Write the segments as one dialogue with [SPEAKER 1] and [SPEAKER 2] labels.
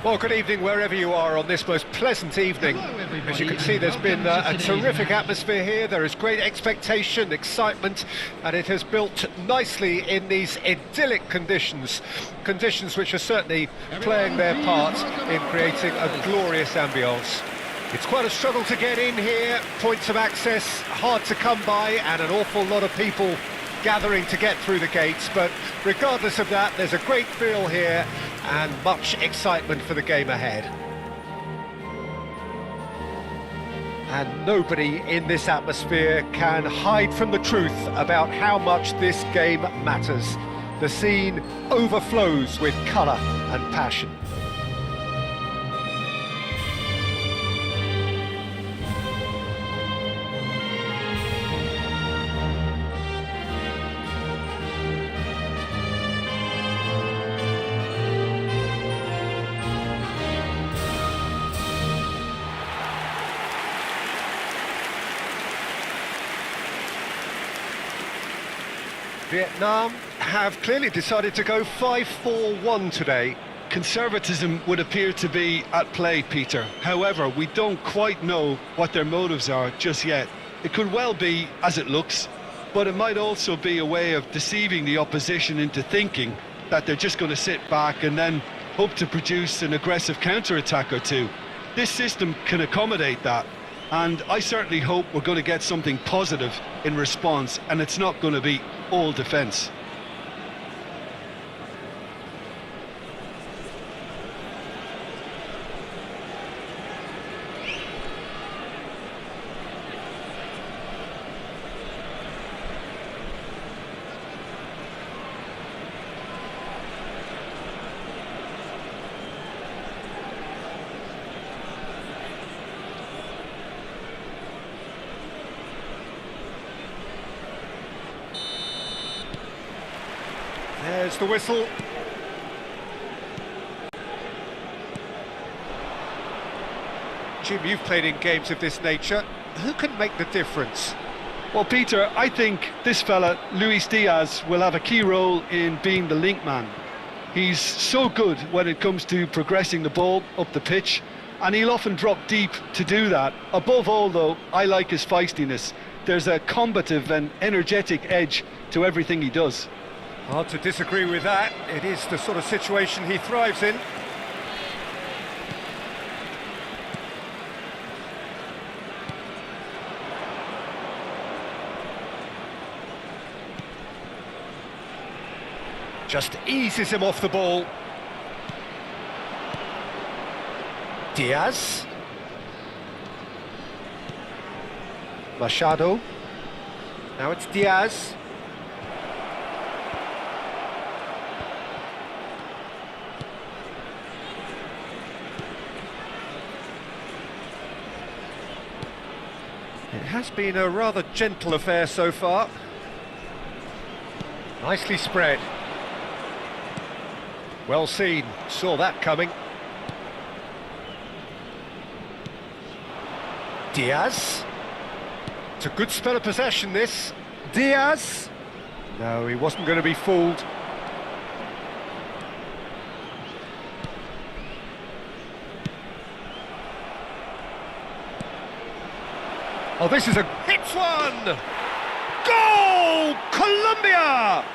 [SPEAKER 1] Well, good evening wherever you are on this most pleasant evening. As you can see, there's been a terrific atmosphere here. There is great expectation, excitement, and it has built nicely in these idyllic conditions. Conditions which are certainly playing their part in creating a glorious ambience. It's quite a struggle to get in here, points of access hard to come by, and an awful lot of people gathering to get through the gates, but regardless of that, there's a great feel here and much excitement for the game ahead. And nobody in this atmosphere can hide from the truth about how much this game matters. The scene overflows with colour and passion. Vietnam have clearly decided to go 5-4-1 today.
[SPEAKER 2] Conservatism would appear to be at play, Peter. However, we don't quite know what their motives are just yet. It could well be as it looks, but it might also be a way of deceiving the opposition into thinking that they're just going to sit back and then hope to produce an aggressive counter-attack or two. This system can accommodate that, and I certainly hope we're going to get something positive in response, and it's not going to be all defence.
[SPEAKER 1] There's the whistle. Jim, you've played in games of this nature. Who can make the difference?
[SPEAKER 2] Well, Peter, I think this fella, Luis Diaz, will have a key role in being the link man. He's so good when it comes to progressing the ball up the pitch, and he'll often drop deep to do that. Above all, though, I like his feistiness. There's a combative and energetic edge to everything he does.
[SPEAKER 1] Hard to disagree with that. It is the sort of situation he thrives in. Just eases him off the ball. Diaz. Machado. Now it's Diaz. It has been a rather gentle affair so far. Nicely spread. Well seen, saw that coming. Diaz. It's a good spell of possession, this. Diaz. No, he wasn't going to be fooled. Oh, this is a hits one! Goal! Colombia!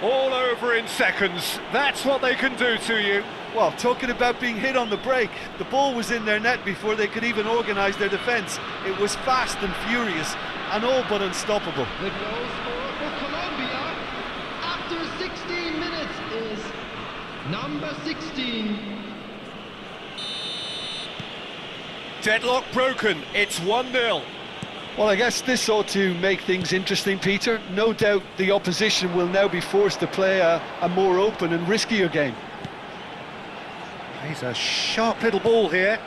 [SPEAKER 1] All over in seconds. That's what they can do to you.
[SPEAKER 2] Well, talking about being hit on the break, the ball was in their net before they could even organise their defence. It was fast and furious, and all but unstoppable.
[SPEAKER 3] The goal scorer for Colombia after 16 minutes is number 16.
[SPEAKER 1] Deadlock broken, it's 1-0.
[SPEAKER 2] Well, I guess this ought to make things interesting, Peter. No doubt the opposition will now be forced to play a more open and riskier game.
[SPEAKER 1] He's a sharp little ball here.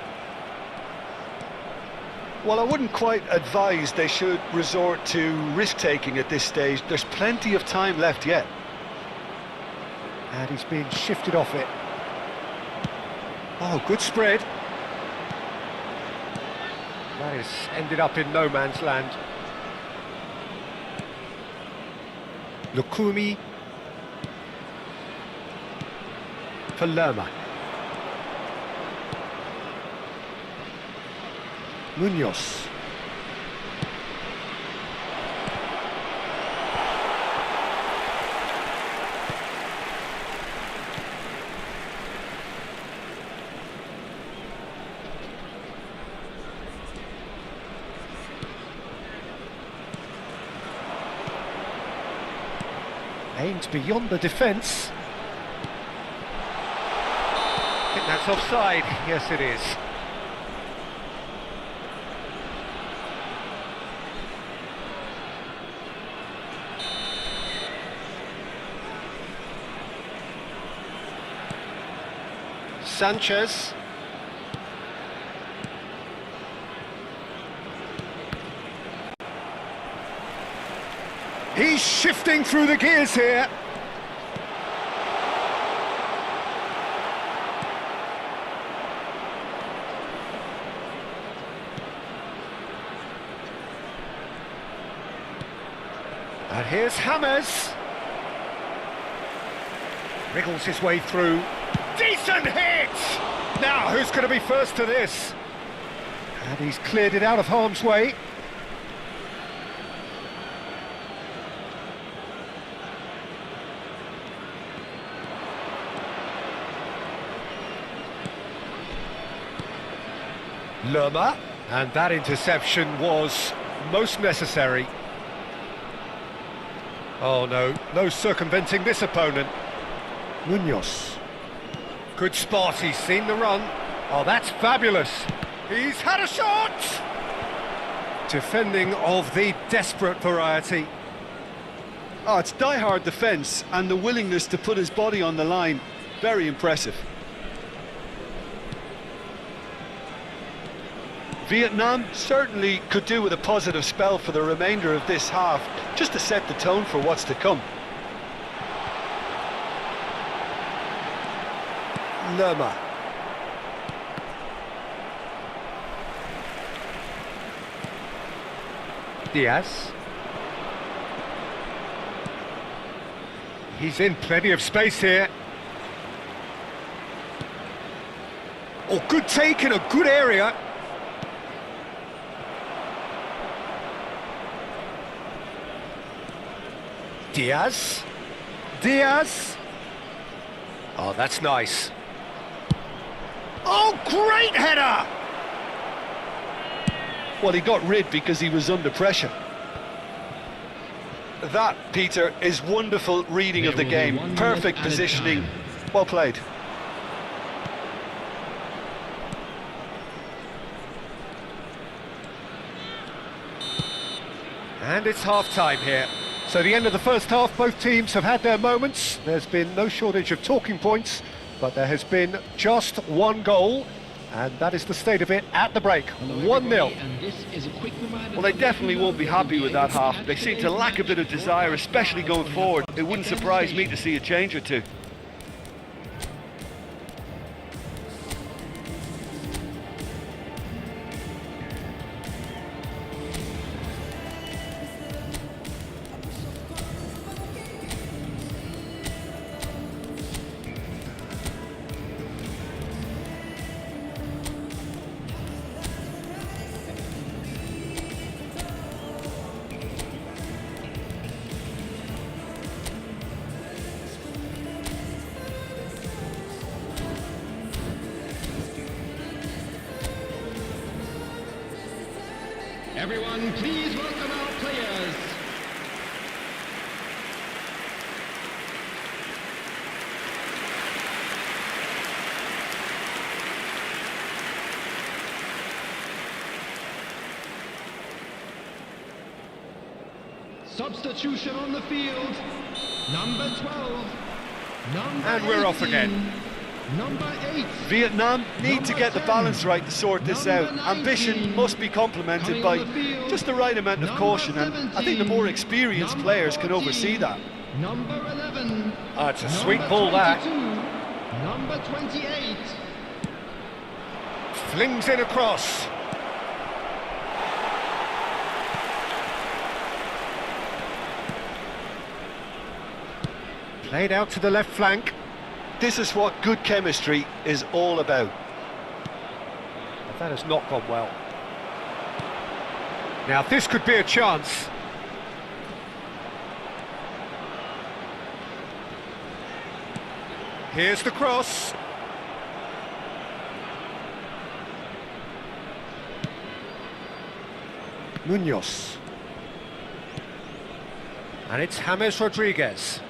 [SPEAKER 2] Well, I wouldn't quite advise they should resort to risk-taking at this stage. There's plenty of time left yet.
[SPEAKER 1] And he's being shifted off it. Oh, good spread. That has ended up in no man's land. Lukumi. for Lerma. Munoz. Aimed beyond the defence. I think that's offside. Yes, it is. Sanchez. He's shifting through the gears here. And here's Hammers. Wriggles his way through. Decent hit! Now, who's going to be first to this? And he's cleared it out of harm's way. Lerma, and that interception was most necessary. Oh no, no circumventing this opponent. Munoz. Good spot, he's seen the run. Oh, that's fabulous. He's had a shot! Defending of the desperate variety.
[SPEAKER 2] Oh, it's die-hard defence and the willingness to put his body on the line. Very impressive. Vietnam certainly could do with a positive spell for the remainder of this half, just to set the tone for what's to come.
[SPEAKER 1] Lerma. Diaz. He's in plenty of space here. Oh, good take in a good area. Diaz. Diaz. Oh, that's nice. Oh, great header!
[SPEAKER 2] Well, he got rid because he was under pressure. That, Peter, is wonderful reading of the game. Perfect positioning. Well played.
[SPEAKER 1] And it's half-time here. So the end of the first half, both teams have had their moments. There's been no shortage of talking points, but there has been just one goal, and that is the state of it at the break. 1-0.
[SPEAKER 2] Well, they definitely won't be happy with that half. They seem to lack a bit of desire, especially going forward. It wouldn't surprise me to see a change or two.
[SPEAKER 3] Everyone, please welcome our players. Substitution on the field. Number 12.
[SPEAKER 1] And we're off again.
[SPEAKER 3] Number 8.
[SPEAKER 2] Vietnam need to get the balance right to sort this out. Ambition must be complemented by just the right amount of caution, and I think the more experienced players can oversee that.
[SPEAKER 3] Number 11.
[SPEAKER 1] Oh, it's a sweet ball, that.
[SPEAKER 3] Number 28.
[SPEAKER 1] Flings in across. Played out to the left flank.
[SPEAKER 2] this is what good chemistry is all about.
[SPEAKER 1] But that has not gone well. Now this could be a chance. Here's the cross. Munoz. And it's James Rodriguez.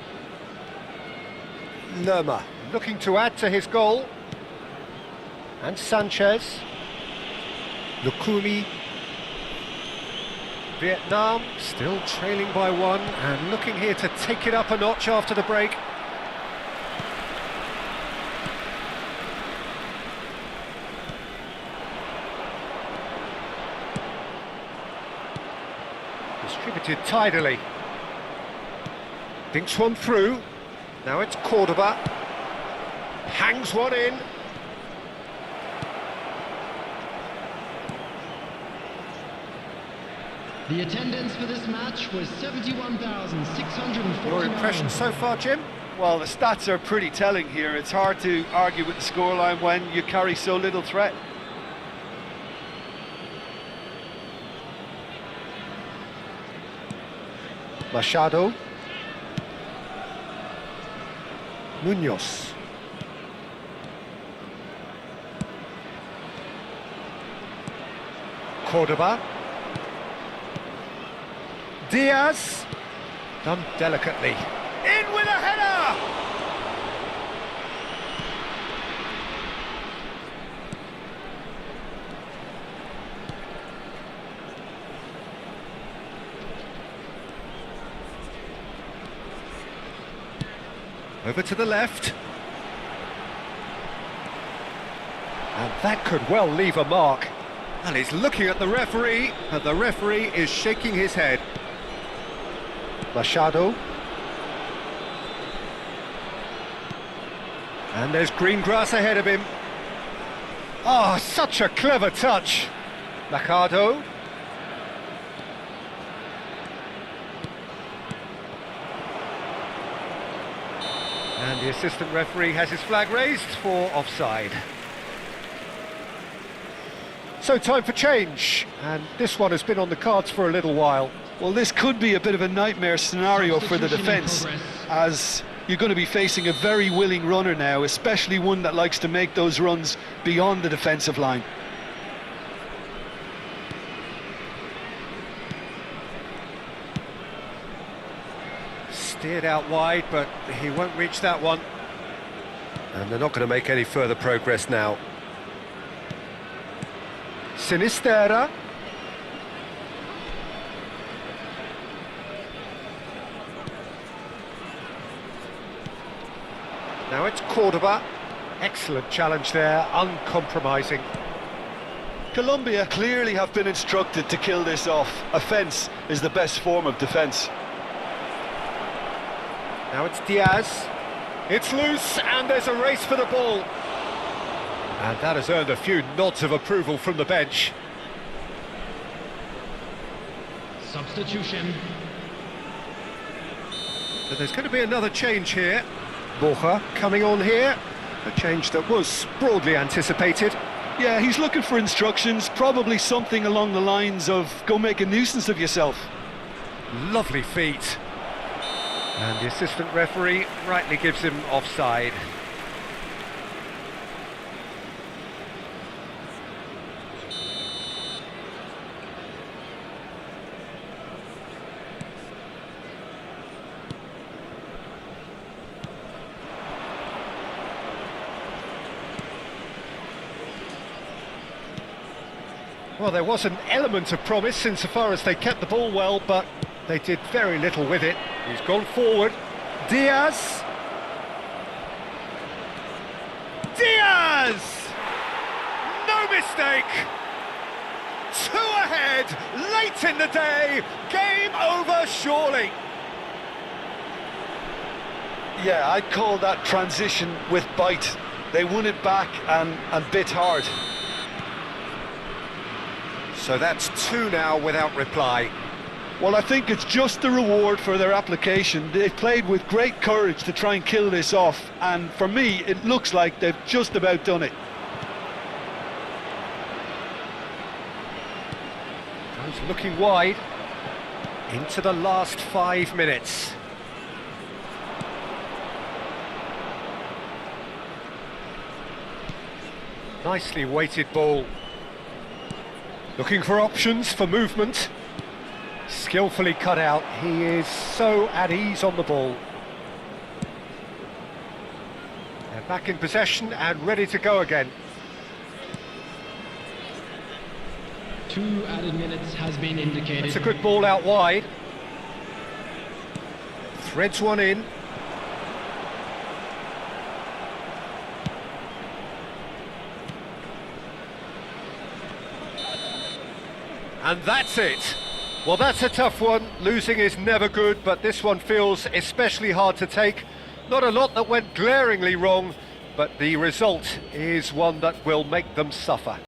[SPEAKER 1] Lerma looking to add to his goal. And Sanchez. Lukumi. Vietnam still trailing by one and looking here to take it up a notch after the break. Distributed tidily. Dinks one through. Now it's Cordoba. Hangs one in.
[SPEAKER 3] The attendance for this match was 71,649.
[SPEAKER 1] Your impressions so far, Jim?
[SPEAKER 2] Well, the stats are pretty telling here. It's hard to argue with the scoreline when you carry so little threat.
[SPEAKER 1] Machado. Munoz. Cordoba. Diaz. Done delicately. In with a header! Over to the left. And that could well leave a mark. And he's looking at the referee, and the referee is shaking his head. Machado. And there's green grass ahead of him. Oh, such a clever touch. Machado. And the assistant referee has his flag raised for offside. So time for change, and this one has been on the cards for a little while.
[SPEAKER 2] Well, this could be a bit of a nightmare scenario for the
[SPEAKER 3] Substitution in
[SPEAKER 2] defence,
[SPEAKER 3] progress.
[SPEAKER 2] as you're going to be facing a very willing runner now, especially one that likes to make those runs beyond the defensive line.
[SPEAKER 1] Steered out wide, but he won't reach that one. And they're not going to make any further progress now. Sinisterra. Now it's Cordoba. Excellent challenge there, uncompromising.
[SPEAKER 2] Colombia clearly have been instructed to kill this off. Offence is the best form of defence.
[SPEAKER 1] Now it's Diaz. It's loose, and there's a race for the ball. And that has earned a few nods of approval from the bench.
[SPEAKER 3] Substitution.
[SPEAKER 1] But there's going to be another change here. Borja coming on here. A change that was broadly anticipated.
[SPEAKER 2] Yeah, he's looking for instructions, probably something along the lines of go make a nuisance of yourself.
[SPEAKER 1] Lovely feet. And the assistant referee rightly gives him offside. Well, there was an element of promise insofar as they kept the ball well, but they did very little with it. He's gone forward. Diaz! Diaz! No mistake! 2 ahead, late in the day, game over surely.
[SPEAKER 2] Yeah, I'd call that transition with bite. They won it back and bit hard.
[SPEAKER 1] So that's 2 now without reply.
[SPEAKER 2] Well, I think it's just the reward for their application. They've played with great courage to try and kill this off, and for me, it looks like they've just about done it.
[SPEAKER 1] He's looking wide into the last 5 minutes. Nicely weighted ball. Looking for options for movement. Skillfully cut out. He is so at ease on the ball. They're back in possession and ready to go again.
[SPEAKER 3] 2 added minutes has been indicated.
[SPEAKER 1] It's a good ball out wide. Threads one in. And that's it. Well, that's a tough one. Losing is never good, but this one feels especially hard to take. Not a lot that went glaringly wrong, but the result is one that will make them suffer.